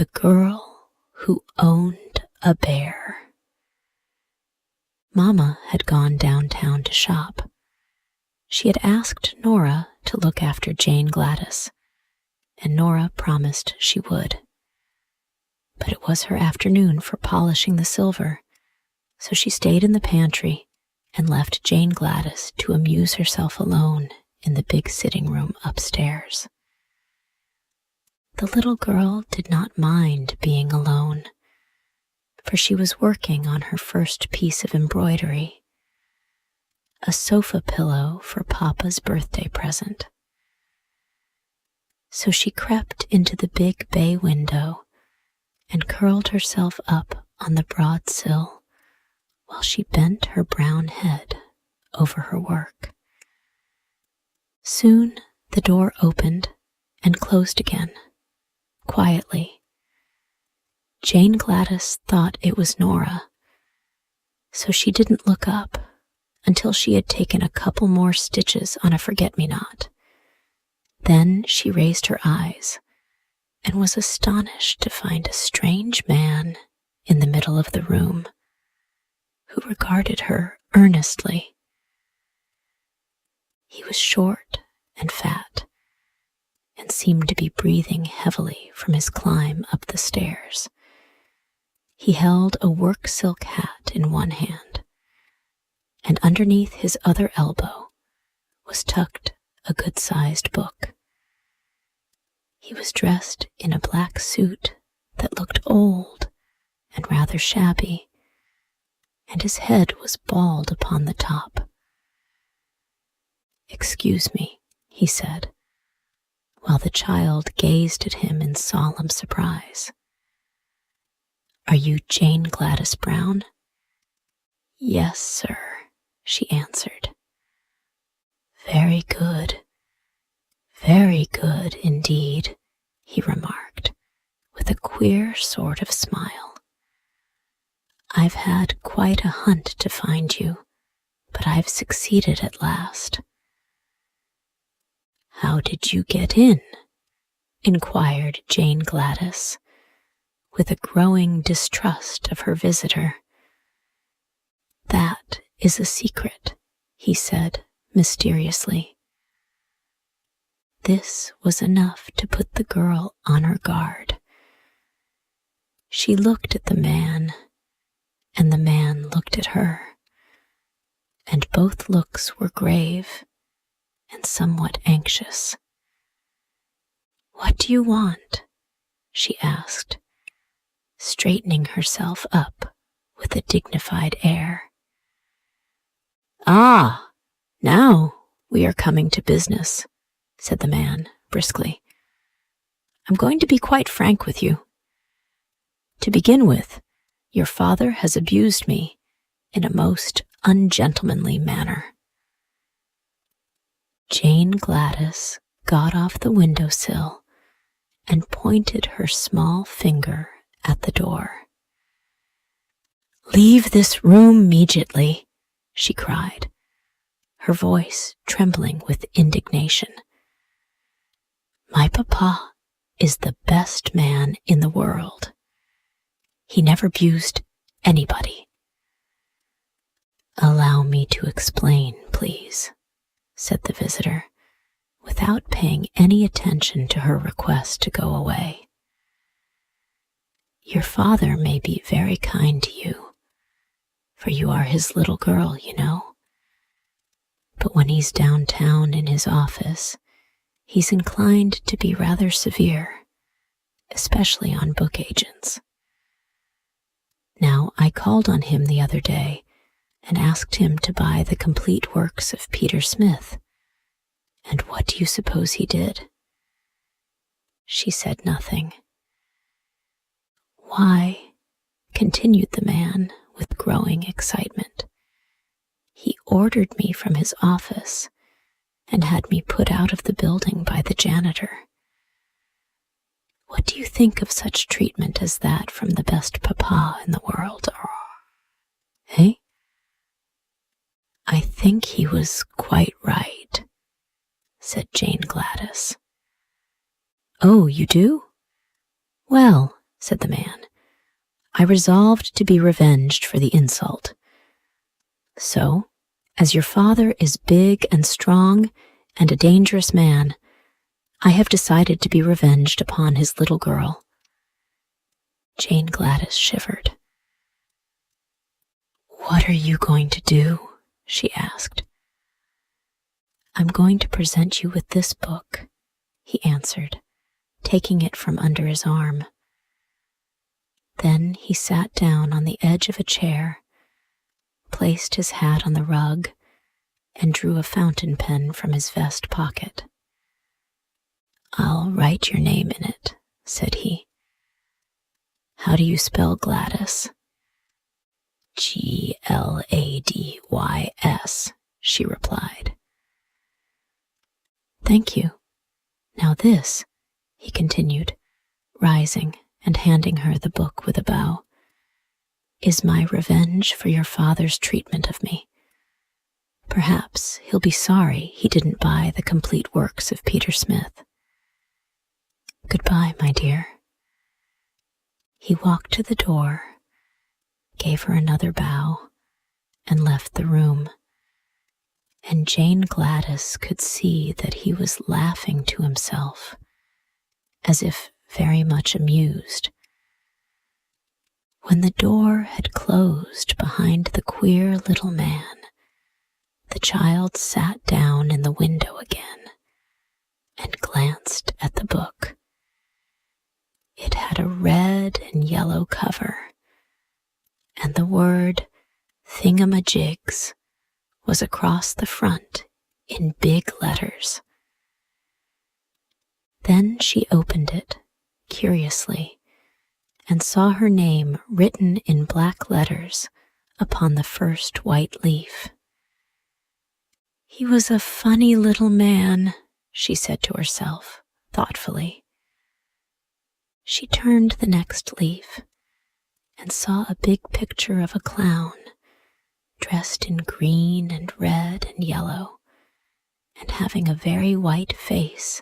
The Girl Who Owned a Bear. Mama had gone downtown to shop. She had asked Nora to look after Jane Gladys, and Nora promised she would. But it was her afternoon for polishing the silver, so she stayed in the pantry and left Jane Gladys to amuse herself alone in the big sitting room upstairs. The little girl did not mind being alone, for she was working on her first piece of embroidery, a sofa pillow for Papa's birthday present. So she crept into the big bay window and curled herself up on the broad sill while she bent her brown head over her work. Soon the door opened and closed again, quietly. Jane Gladys thought it was Nora, so she didn't look up until she had taken a couple more stitches on a forget-me-not. Then she raised her eyes and was astonished to find a strange man in the middle of the room who regarded her earnestly. He was short and fat and seemed to be breathing heavily from his climb up the stairs. He held a work silk hat in one hand, and underneath his other elbow was tucked a good-sized book. He was dressed in a black suit that looked old and rather shabby, and his head was bald upon the top. "Excuse me," he said, while the child gazed at him in solemn surprise. "Are you Jane Gladys Brown?" "Yes, sir," she answered. Very good indeed," he remarked, with a queer sort of smile. "I've had quite a hunt to find you, but I've succeeded at last." "How did you get in?" inquired Jane Gladys, with a growing distrust of her visitor. "That is a secret," he said mysteriously. This was enough to put the girl on her guard. She looked at the man, and the man looked at her, and both looks were grave and somewhat anxious. "What do you want?" she asked, straightening herself up with a dignified air. "Ah, now we are coming to business," said the man briskly. "I'm going to be quite frank with you. To begin with, your father has abused me in a most ungentlemanly manner." Jane Gladys got off the windowsill and pointed her small finger at the door. "Leave this room immediately," she cried, her voice trembling with indignation. "My papa is the best man in the world. He never abused anybody." "Allow me to explain, please," said the visitor, without paying any attention to her request to go away. "Your father may be very kind to you, for you are his little girl, you know. But when he's downtown in his office, he's inclined to be rather severe, especially on book agents. Now, I called on him the other day and asked him to buy the complete works of Peter Smith, and what do you suppose he did?" She said nothing. "Why," continued the man with growing excitement, "he ordered me from his office and had me put out of the building by the janitor. What do you think of such treatment as that from the best papa in the world? Eh?" "I think he was quite right," said Jane Gladys. "Oh, you do? Well," said the man. "I resolved to be revenged for the insult. So, as your father is big and strong and a dangerous man, I have decided to be revenged upon his little girl." Jane Gladys shivered. "What are you going to do?" she asked. "I'm going to present you with this book," he answered, taking it from under his arm. Then he sat down on the edge of a chair, placed his hat on the rug, and drew a fountain pen from his vest pocket. "I'll write your name in it," said he. "How do you spell Gladys?" "Gladys," she replied. "Thank you. Now this," he continued, rising and handing her the book with a bow, "is my revenge for your father's treatment of me. Perhaps he'll be sorry he didn't buy the complete works of Peter Smith. Goodbye, my dear." He walked to the door, gave her another bow, and left the room. And Jane Gladys could see that he was laughing to himself, as if very much amused. When the door had closed behind the queer little man, the child sat down in the window again and glanced at the book. It had a red and yellow cover, and the word thingamajigs was across the front in big letters. Then she opened it curiously and saw her name written in black letters upon the first white leaf. "He was a funny little man," she said to herself thoughtfully. She turned the next leaf and saw a big picture of a clown dressed in green and red and yellow, and having a very white face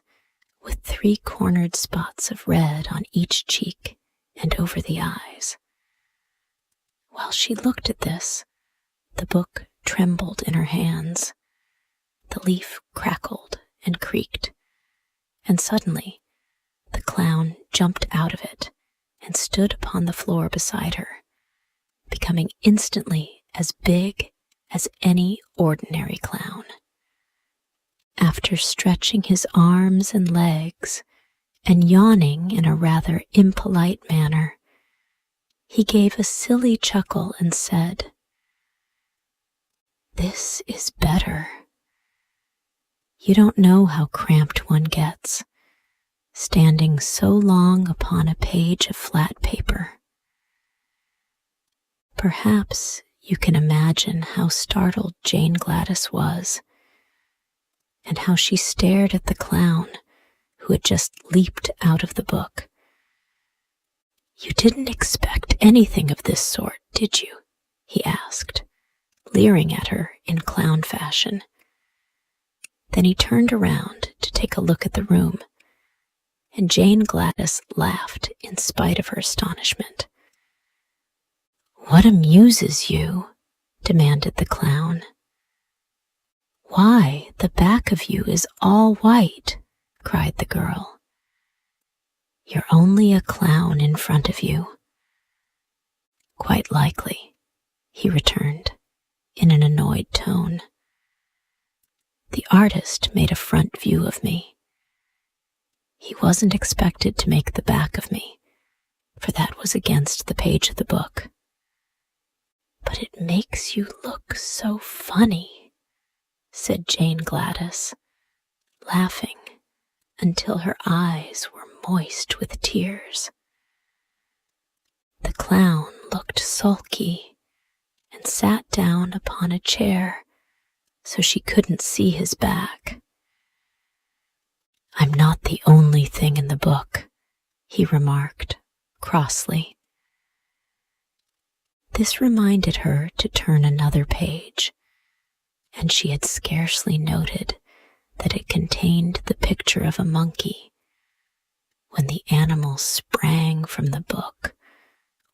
with 3-cornered spots of red on each cheek and over the eyes. While she looked at this, the book trembled in her hands. The leaf crackled and creaked, and suddenly the clown jumped out of it and stood upon the floor beside her, becoming instantly as big as any ordinary clown. After stretching his arms and legs and yawning in a rather impolite manner, he gave a silly chuckle and said, "This is better. You don't know how cramped one gets, standing so long upon a page of flat paper." Perhaps you can imagine how startled Jane Gladys was, and how she stared at the clown who had just leaped out of the book. "You didn't expect anything of this sort, did you?" he asked, leering at her in clown fashion. Then he turned around to take a look at the room, and Jane Gladys laughed in spite of her astonishment. "What amuses you?" demanded the clown. "Why, the back of you is all white," cried the girl. "You're only a clown in front of you." "Quite likely," he returned in an annoyed tone. "The artist made a front view of me. He wasn't expected to make the back of me, for that was against the page of the book. But it makes you look so funny," said Jane Gladys, laughing until her eyes were moist with tears. The clown looked sulky and sat down upon a chair so she couldn't see his back. "I'm not the only thing in the book," he remarked crossly. This reminded her to turn another page, and she had scarcely noted that it contained the picture of a monkey, when the animal sprang from the book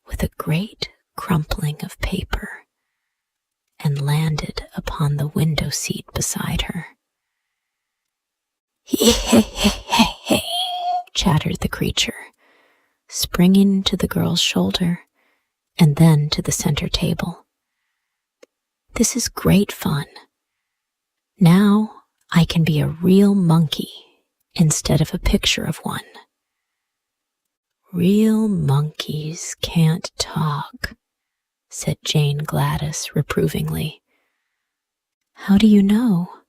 with a great crumpling of paper and landed upon the window seat beside her. "He, he, he, he, he," chattered the creature, springing to the girl's shoulder and then to the center table. "This is great fun. Now I can be a real monkey instead of a picture of one." "Real monkeys can't talk," said Jane Gladys reprovingly. "How do you know?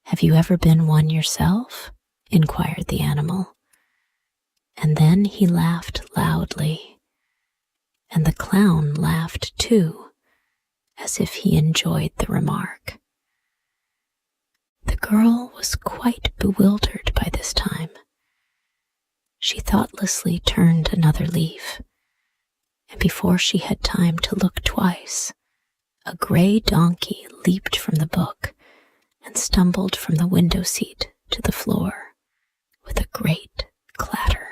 Have you ever been one yourself?" inquired the animal. And then he laughed loudly, and the clown laughed too, as if he enjoyed the remark. The girl was quite bewildered by this time. She thoughtlessly turned another leaf, and before she had time to look twice, a gray donkey leaped from the book and stumbled from the window seat to the floor with a great clatter.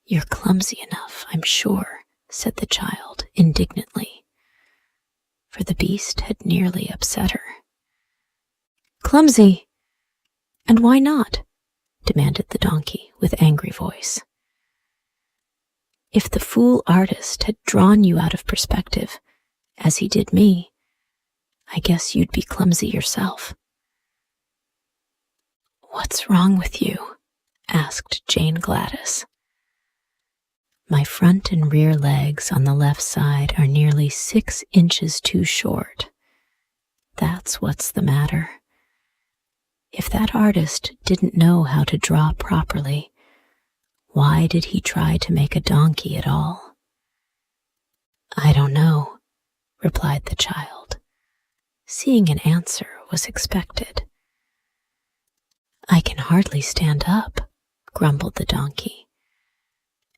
"You're clumsy enough, I'm sure," said the child indignantly, for the beast had nearly upset her. "Clumsy? And why not?" demanded the donkey with angry voice. "If the fool artist had drawn you out of perspective, as he did me, I guess you'd be clumsy yourself." "What's wrong with you?" asked Jane Gladys. "My front and rear legs on the left side are nearly 6 inches too short. That's what's the matter. If that artist didn't know how to draw properly, why did he try to make a donkey at all?" "I don't know," replied the child, seeing an answer was expected. "I can hardly stand up," grumbled the donkey,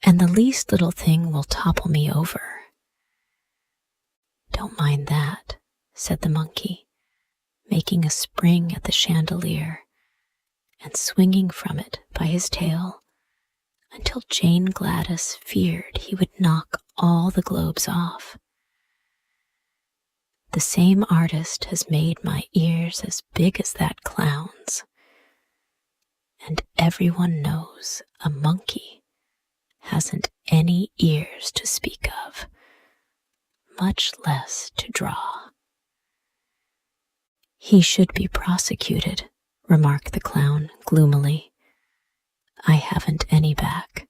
"and the least little thing will topple me over." "Don't mind that," said the monkey, making a spring at the chandelier and swinging from it by his tail until Jane Gladys feared he would knock all the globes off. "The same artist has made my ears as big as that clown's, and everyone knows a monkey hasn't any ears to speak of, much less to draw." "He should be prosecuted," remarked the clown gloomily. "I haven't any back."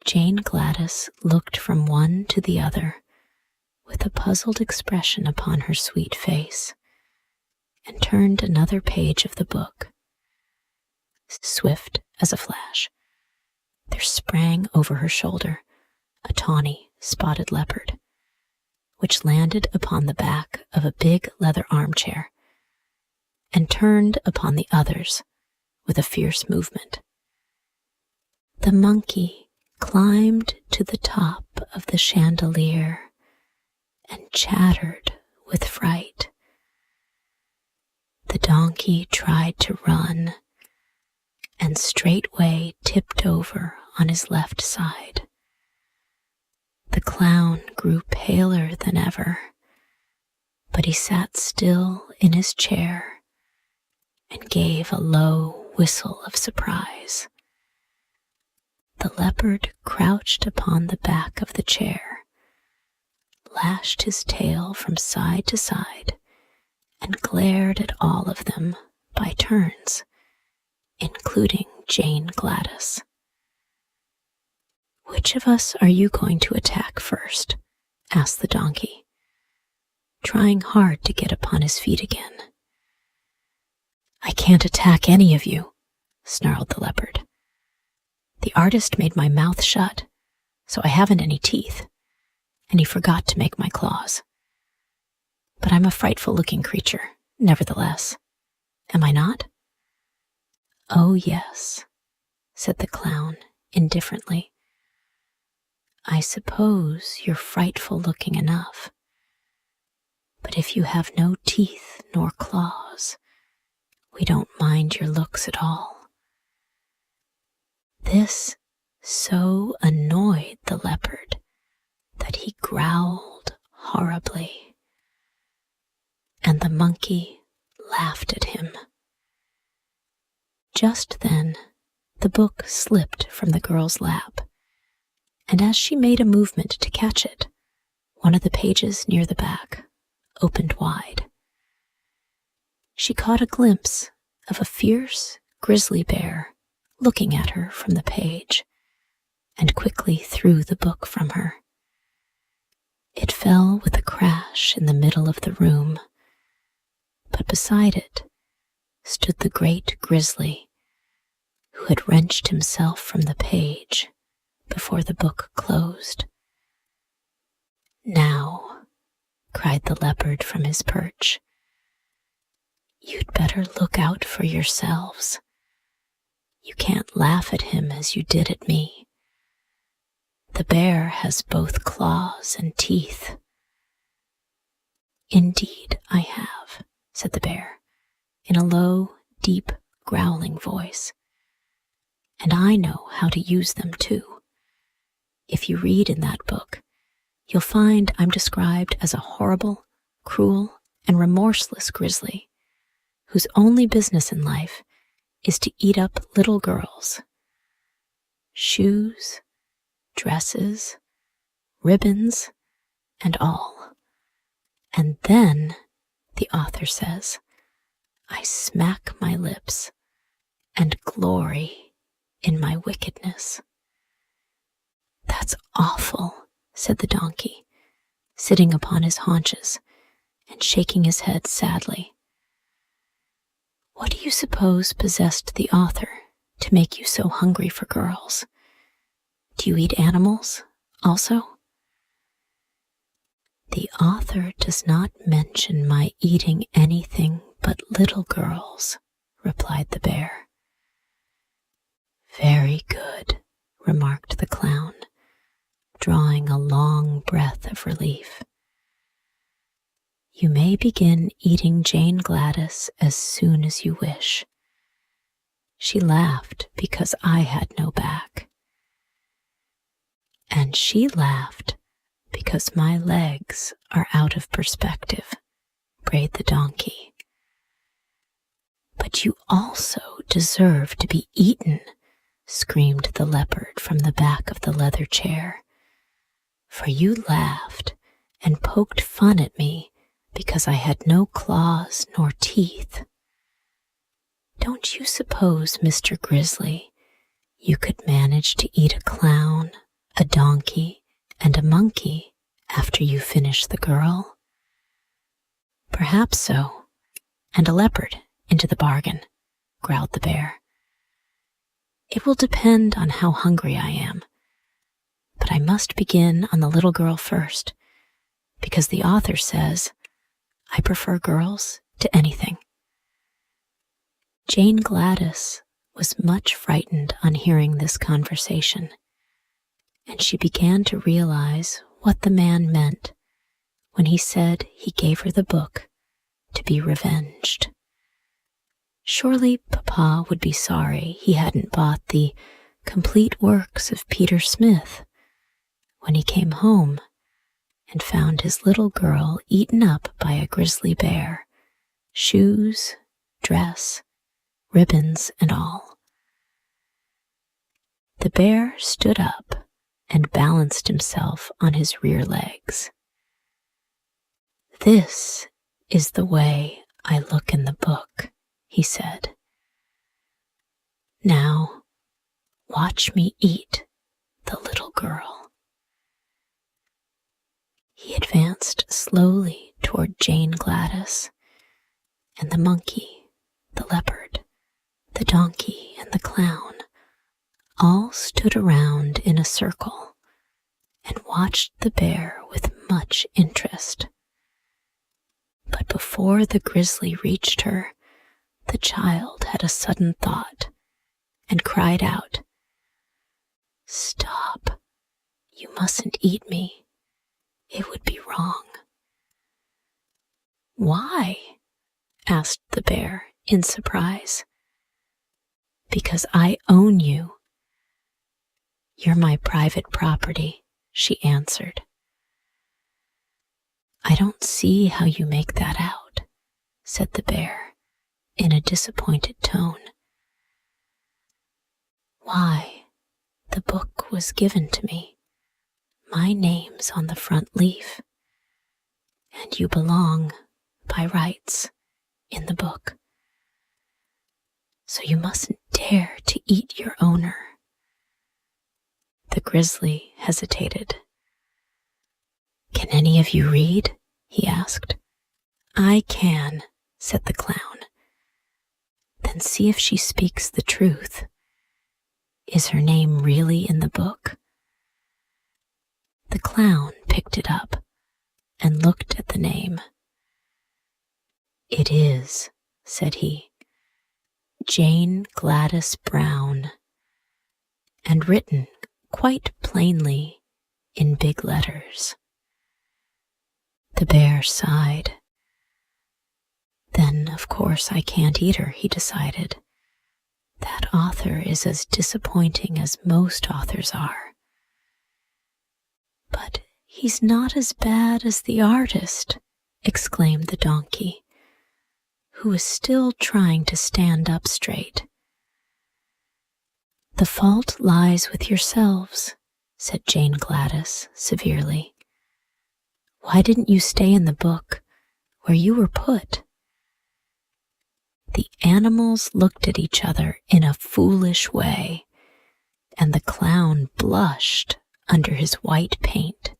Jane Gladys looked from one to the other with a puzzled expression upon her sweet face, and turned another page of the book. Swift as a flash, there sprang over her shoulder a tawny, spotted leopard, which landed upon the back of a big leather armchair and turned upon the others with a fierce movement. The monkey climbed to the top of the chandelier and chattered with fright. The donkey tried to run and straightway tipped over on his left side. The clown grew paler than ever, but he sat still in his chair and gave a low whistle of surprise. The leopard crouched upon the back of the chair, lashed his tail from side to side, and glared at all of them by turns, including Jane Gladys. "Which of us are you going to attack first?" asked the donkey, trying hard to get upon his feet again. "I can't attack any of you," snarled the leopard. "The artist made my mouth shut, so I haven't any teeth, and he forgot to make my claws. But I'm a frightful-looking creature, nevertheless. Am I not?" "Oh, yes," said the clown indifferently. "I suppose you're frightful-looking enough. But if you have no teeth nor claws, we don't mind your looks at all. This so annoyed the leopard that he growled horribly, and the monkey laughed at him. Just then, the book slipped from the girl's lap, and as she made a movement to catch it, one of the pages near the back opened wide. She caught a glimpse of a fierce grizzly bear looking at her from the page, and quickly threw the book from her. It fell with a crash in the middle of the room, but beside it stood the great grizzly, who had wrenched himself from the page before the book closed. "Now," cried the leopard from his perch, "you'd better look out for yourselves. You can't laugh at him as you did at me. The bear has both claws and teeth." "Indeed I have," said the bear, in a low, deep, growling voice. "And I know how to use them too. If you read in that book, you'll find I'm described as a horrible, cruel, and remorseless grizzly, whose only business in life is to eat up little girls. Shoes, dresses, ribbons, and all. And then, the author says, I smack my lips and glory in my wickedness." "That's awful," said the donkey, sitting upon his haunches and shaking his head sadly. "What do you suppose possessed the author to make you so hungry for girls? Do you eat animals also?" "The author does not mention my eating anything but little girls," replied the bear. "Very good," remarked the clown, drawing a long breath of relief. "You may begin eating Jane Gladys as soon as you wish. She laughed because I had no back. And she laughed because my legs are out of perspective," brayed the donkey. "But you also deserve to be eaten," screamed the leopard from the back of the leather chair, "for you laughed and poked fun at me because I had no claws nor teeth. Don't you suppose, Mr. Grizzly, you could manage to eat a clown, a donkey, and a monkey after you finish the girl?" "Perhaps so, and a leopard into the bargain," growled the bear. "It will depend on how hungry I am, but I must begin on the little girl first, because the author says I prefer girls to anything." Jane Gladys was much frightened on hearing this conversation, and she began to realize what the man meant when he said he gave her the book to be revenged. Surely Papa would be sorry he hadn't bought the complete works of Peter Smith when he came home and found his little girl eaten up by a grizzly bear, shoes, dress, ribbons, and all. The bear stood up and balanced himself on his rear legs. "This is the way I look in the book," he said. "Now, watch me eat the little girl." He advanced slowly toward Jane Gladys, and the monkey, the leopard, the donkey, and the clown all stood around in a circle and watched the bear with much interest. But before the grizzly reached her, the child had a sudden thought and cried out, "Stop! You mustn't eat me. It would be wrong." "Why?" asked the bear in surprise. "Because I own you, "You're my private property," she answered. "I don't see how you make that out," said the bear in a disappointed tone. "Why, the book was given to me. My name's on the front leaf, and you belong, by rights, in the book. So you mustn't dare to eat your owner." The grizzly hesitated. "Can any of you read?" he asked. "I can," said the clown. "Then see if she speaks the truth. Is her name really in the book?" The clown picked it up and looked at the name. "It is," said he, "Jane Gladys Brown," and written quite plainly in big letters. The bear sighed. "Then, of course, I can't eat her," he decided. "That author is as disappointing as most authors are. But he's not as bad as the artist," exclaimed the donkey, who was still trying to stand up straight. "The fault lies with yourselves," said Jane Gladys severely. "Why didn't you stay in the book where you were put?" The animals looked at each other in a foolish way, and the clown blushed under his white paint.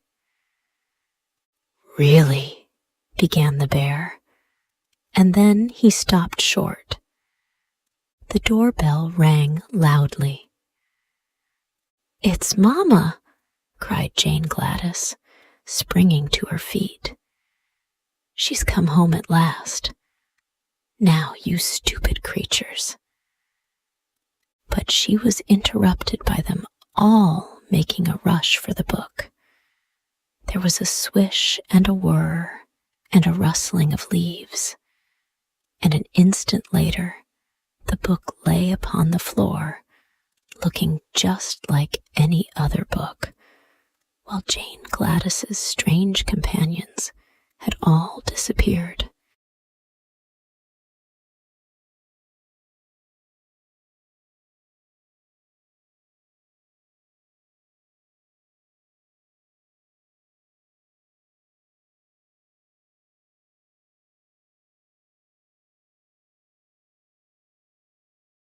"Really," began the bear, and then he stopped short. The doorbell rang loudly. "It's Mama!" cried Jane Gladys, springing to her feet. "She's come home at last. Now, you stupid creatures." But she was interrupted by them all making a rush for the book. There was a swish and a whir and a rustling of leaves, and an instant later the book lay upon the floor, looking just like any other book, while Jane Gladys's strange companions had all disappeared.